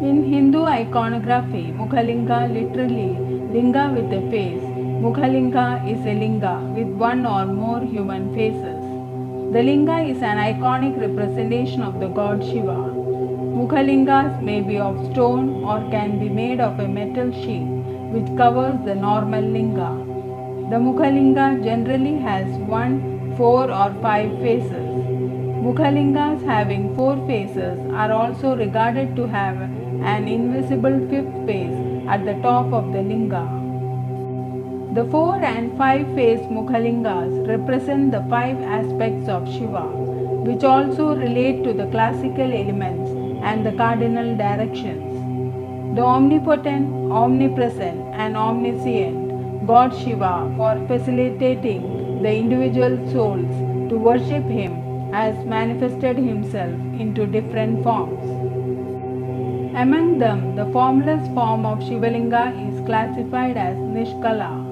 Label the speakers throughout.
Speaker 1: In Hindu iconography, Mukhalinga literally linga with a face. Mukhalinga is a linga with one or more human faces. The linga is an iconic representation of the god Shiva. Mukhalingas may be of stone or can be made of a metal sheet which covers the normal linga. The Mukhalinga generally has 1, 4 or 5 faces. Mukhalingas having 4 faces are also regarded to have an invisible fifth face at the top of the linga. The 4 and 5 face Mukhalingas represent the 5 aspects of Shiva, which also relate to the classical elements and the cardinal directions. The omnipotent, omnipresent, and omniscient God Shiva for facilitating the individual souls to worship Him has manifested Himself into different forms. Among them, the formless form of Shivalinga is classified as Nishkala,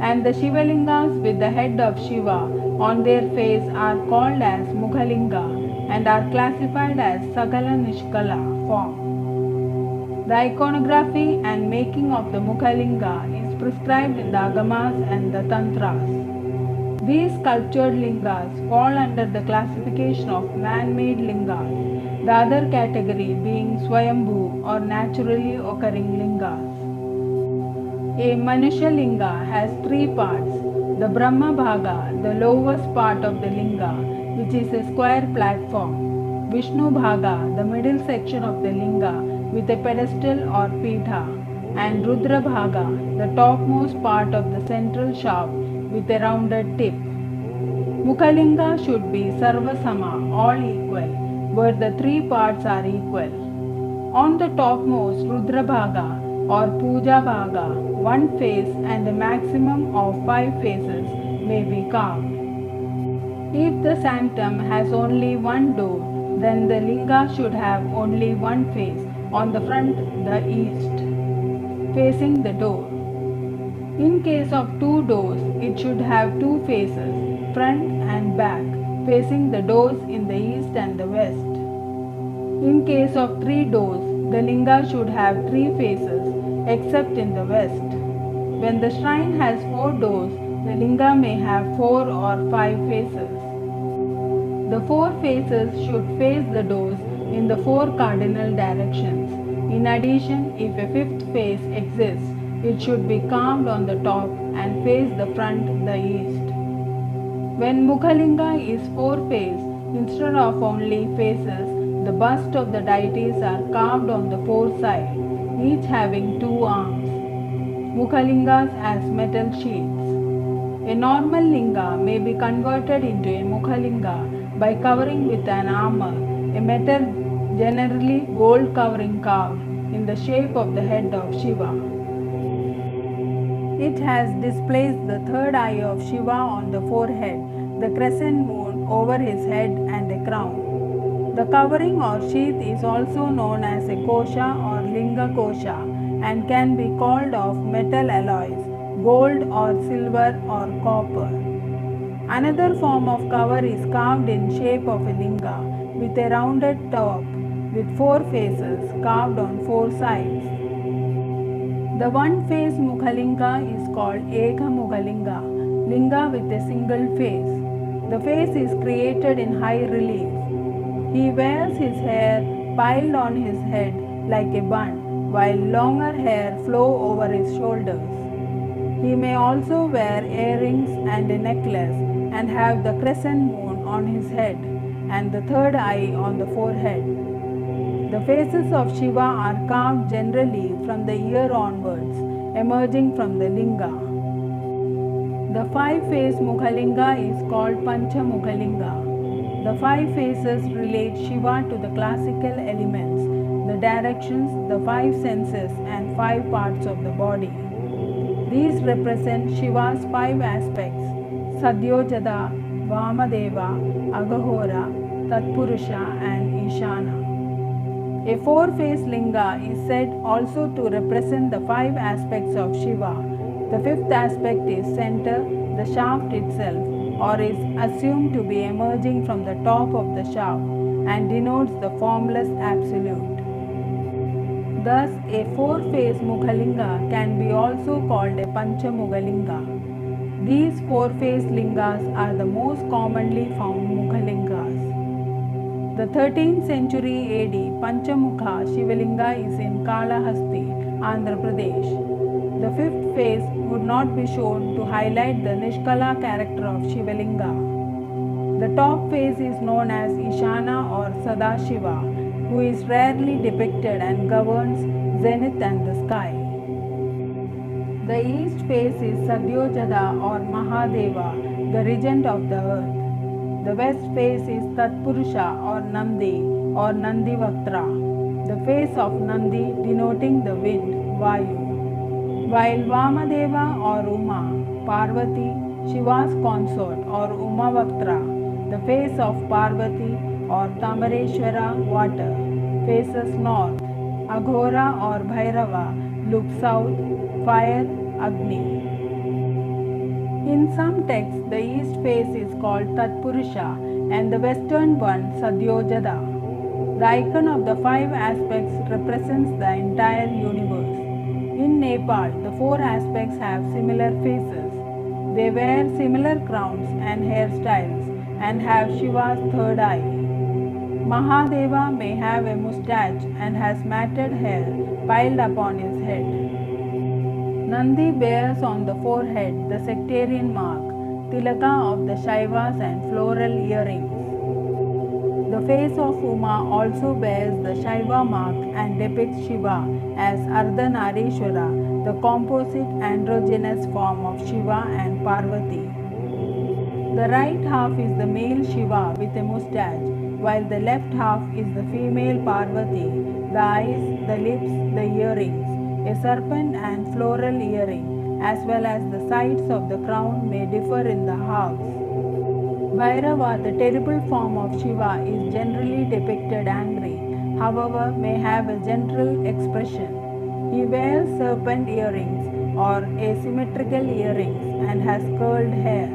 Speaker 1: and the Shivalingas with the head of Shiva on their face are called as Mukhalinga and are classified as Sakala Nishkala form. The iconography and making of the Mukhalinga is prescribed in the Agamas and the Tantras. These sculptured lingas fall under the classification of man-made lingas, the other category being Swayambhu or naturally occurring lingas. A Manusha Linga has 3 parts: the Brahma Bhaga, the lowest part of the linga, which is a square platform; Vishnu Bhaga, the middle section of the linga with a pedestal or pitha; and Rudra Bhaga, the topmost part of the central shaft with a rounded tip. Mukhalinga should be Sarvasama, all equal, where the 3 parts are equal. On the topmost Rudra Bhaga or Puja Bhaga, 1 face and a maximum of 5 faces may be carved. If the sanctum has only 1 door, then the linga should have only 1 face on the front, the east, facing the door. In case of 2 doors, it should have 2 faces, front and back, facing the doors in the east and the west. In case of 3 doors, the linga should have 3 faces, except in the west. When the shrine has 4 doors, the linga may have 4 or 5 faces. The 4 faces should face the doors in the 4 cardinal directions. In addition, if a 5th face exists, it should be carved on the top and face the front, the east. When Mukhalinga is 4-faced, instead of only faces, the bust of the deities are carved on the 4 sides, each having 2 arms. Mukhalingas as metal sheets. A normal linga may be converted into a Mukhalinga by covering with an armor, a metal, generally gold covering carved in the shape of the head of Shiva. It has displaced the 3rd eye of Shiva on the forehead, the crescent moon over his head, and a crown. The covering or sheath is also known as a kosha or linga kosha and can be called of metal alloys, gold or silver or copper. Another form of cover is carved in shape of a linga with a rounded top with 4 faces carved on 4 sides. The 1-face Mukhalinga is called Eka Mukhalinga, linga with a single face. The face is created in high relief. He wears his hair piled on his head like a bun, while longer hair flow over his shoulders. He may also wear earrings and a necklace and have the crescent moon on his head and the 3rd eye on the forehead. The faces of Shiva are carved generally from the ear onwards, emerging from the linga. The 5-face Mukhalinga is called Pancha Mukhalinga. The 5 faces relate Shiva to the classical elements, the directions, the 5 senses, and 5 parts of the body. These represent Shiva's 5 aspects: Sadyojada, Vamadeva, Agahora, Tatpurusha, and Ishana. A 4-face linga is said also to represent the 5 aspects of Shiva. The 5th aspect is center, the shaft itself, or is assumed to be emerging from the top of the shaft and denotes the formless absolute. Thus, a four-faced Mukhalinga can be also called a Panchamugalinga. These four-faced lingas are the most commonly found Mukhalingas. The 13th century AD Panchamukha Shivalinga is in Kalahasti, Andhra Pradesh. The fifth face would not be shown to highlight the Nishkala character of Shivalinga. The top face is known as Ishana or Sadashiva, who is rarely depicted and governs zenith and the sky. The east face is Sadyojada or Mahadeva, the regent of the earth. The west face is Tatpurusha or Nandi or Nandivaktra, the face of Nandi denoting the wind, Vayu. While Vamadeva or Uma, Parvati, Shiva's consort or Umavaktra, the face of Parvati or Tamareshwara, water, faces north. Aghora or Bhairava looks south, fire, Agni. In some texts, the east face is called Tatpurusha and the western one Sadyojada. The icon of the five aspects represents the entire universe. In Nepal, the four aspects have similar faces. They wear similar crowns and hairstyles and have Shiva's third eye. Mahadeva may have a moustache and has matted hair piled upon his head. Nandi bears on the forehead the sectarian mark, tilaka of the Shaivas and floral earrings. The face of Uma also bears the Shaiva mark and depicts Shiva as Ardhanarishwara, the composite androgynous form of Shiva and Parvati. The right half is the male Shiva with a moustache, while the left half is the female Parvati, the eyes, the lips, the earrings, a serpent and floral earring, as well as the sides of the crown may differ in the halves. Bhairava, the terrible form of Shiva, is generally depicted angry, however may have a gentle expression. He wears serpent earrings or asymmetrical earrings and has curled hair.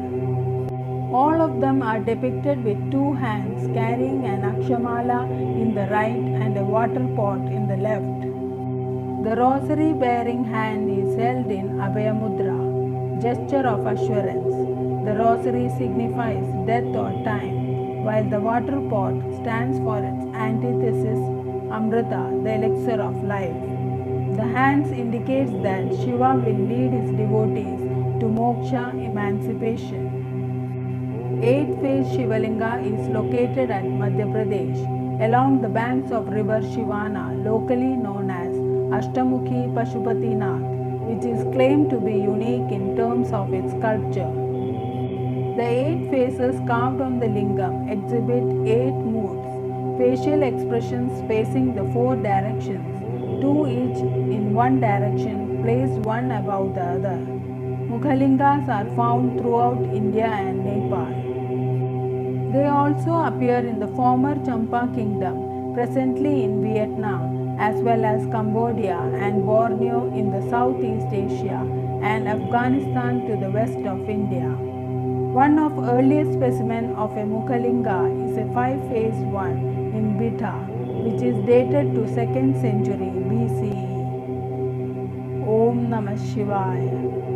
Speaker 1: All of them are depicted with two hands carrying an akshamala in the right and a water pot in the left. The rosary bearing hand is held in Abhaya Mudra, gesture of assurance. The rosary signifies death or time, while the water pot stands for its antithesis, Amrita, the elixir of life. The hands indicates that Shiva will lead his devotees to moksha, emancipation. Eight-faced Shivalinga is located at Madhya Pradesh, along the banks of river Shivana, locally known as Ashtamukhi Pashupatinath, which is claimed to be unique in terms of its sculpture. The eight faces carved on the lingam exhibit eight moods, facial expressions facing the four directions, two each in one direction, placed one above the other. Mukhalingas are found throughout India and Nepal. They also appear in the former Champa kingdom, presently in Vietnam, as well as Cambodia and Borneo in the Southeast Asia and Afghanistan to the west of India. One of earliest specimen of a Mukhalinga is a five-faced one in Bitha, which is dated to 2nd century BCE. Om Namah Shivaya.